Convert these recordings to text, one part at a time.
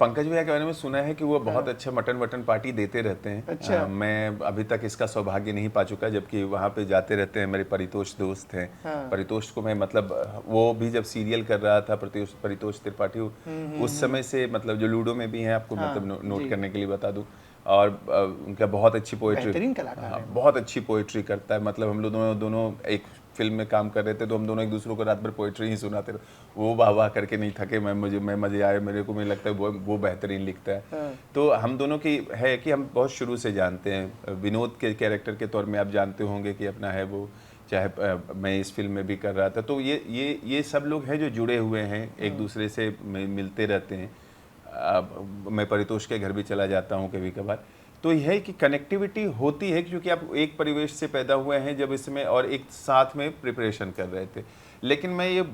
पंकज भैया के बारे में सुना है कि वो बहुत हाँ। अच्छा मटन वटन पार्टी देते रहते हैं। अच्छा। मैं अभी तक इसका सौभाग्य नहीं पा चुका, जबकि वहाँ पे जाते रहते हैं। मेरे परितोष दोस्त हैं। हाँ। परितोष को मैं मतलब वो भी जब सीरियल कर रहा था, परितोष परितोष त्रिपाठी, उस समय से मतलब जो लूडो में भी हैं, आपको मतलब हाँ नोट जी। करने के लिए बता दूं। और उनका बहुत अच्छी पोएट्री, बेहतरीन कलाकार हाँ है वो। बहुत अच्छी पोएट्री करता है। मतलब हम लोग दोनों दोनों एक फिल्म में काम कर रहे थे, तो हम दोनों एक दूसरे को रात भर पोएट्री ही सुनाते रहे। वो वाह वाह करके नहीं थके, मैं मजे आए मेरे को, मुझे लगता है वो बेहतरीन लिखता है। हाँ। तो हम दोनों की है कि हम बहुत शुरू से जानते हैं। विनोद के कैरेक्टर के तौर में आप जानते होंगे कि अपना है वो, चाहे मैं इस फिल्म में भी कर रहा था। तो ये सब लोग हैं जो जुड़े हुए हैं, एक दूसरे से मिलते रहते हैं। मैं परितोष के घर भी चला जाता हूँ कभी कभार। तो यह है कि कनेक्टिविटी होती है, क्योंकि आप एक परिवेश से पैदा हुए हैं जब इसमें, और एक साथ में प्रिपरेशन कर रहे थे। लेकिन मैं ये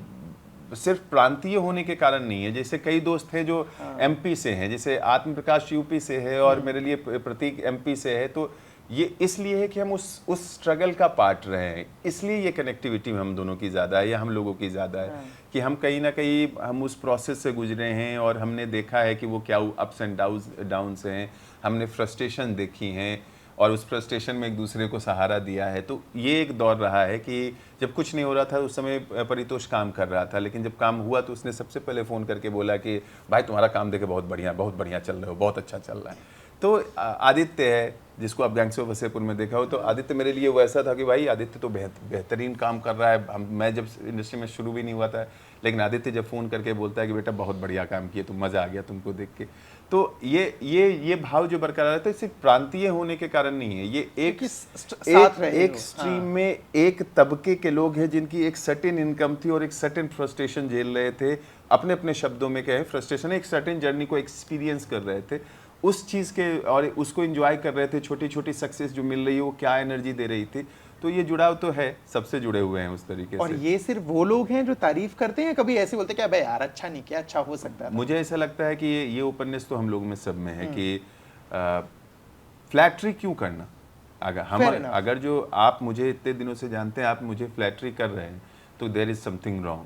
सिर्फ प्रांतीय होने के कारण नहीं है। जैसे कई दोस्त हैं जो एमपी से हैं, जैसे आत्म प्रकाश यूपी से है और मेरे लिए प्रतीक एमपी से है। तो ये इसलिए है कि हम उस स्ट्रगल का पार्ट रहे हैं, इसलिए ये कनेक्टिविटी हम दोनों की ज़्यादा है या हम लोगों की ज़्यादा है। कि हम कहीं ना कहीं हम उस प्रोसेस से गुजरे हैं और हमने देखा है कि वो क्या अप्स एंड डाउन्स हैं। हमने फ्रस्ट्रेशन देखी हैं और उस फ्रस्ट्रेशन में एक दूसरे को सहारा दिया है। तो ये एक दौर रहा है कि जब कुछ नहीं हो रहा था उस समय परितोष काम कर रहा था, लेकिन जब काम हुआ तो उसने सबसे पहले फ़ोन करके बोला कि भाई तुम्हारा काम देखे बहुत बढ़िया चल रहे हो, बहुत अच्छा चल रहा है। तो आदित्य है, जिसको आप गैंग्स ऑफ वसेपुर में देखा हो, तो आदित्य मेरे लिए वैसा था कि भाई आदित्य तो बेहतरीन काम कर रहा है। मैं जब इंडस्ट्री में शुरू भी नहीं हुआ था, लेकिन आदित्य जब फ़ोन करके बोलता है कि बेटा बहुत बढ़िया काम किया, तुम, मज़ा आ गया तुमको देख के। तो ये भाव जो बरकरार है, तो सिर्फ प्रांतीय होने के कारण नहीं है। ये एक स्ट्रीम में एक तबके के लोग हैं जिनकी एक सर्टेन इनकम थी और एक सर्टेन फ्रस्ट्रेशन झेल रहे थे। अपने अपने शब्दों में कहें, फ्रस्ट्रेशन एक सर्टेन जर्नी को एक्सपीरियंस कर रहे थे, उस चीज़ के, और उसको एंजॉय कर रहे थे। छोटी छोटी सक्सेस जो मिल रही है वो क्या एनर्जी दे रही थी। तो ये जुड़ाव तो है, सबसे जुड़े हुए हैं उस तरीके और से। ये सिर्फ वो लोग हैं जो तारीफ करते हैं, कभी ऐसे बोलते हैं कि यार अच्छा नहीं किया, अच्छा हो सकता था? मुझे ऐसा लगता है कि ये ओपननेस तो हम लोग में सब में है कि फ्लैटरी क्यों करना। अगर जो आप मुझे इतने दिनों से जानते हैं, आप मुझे फ्लैटरी कर रहे हैं, तो देयर इज समथिंग रॉन्ग।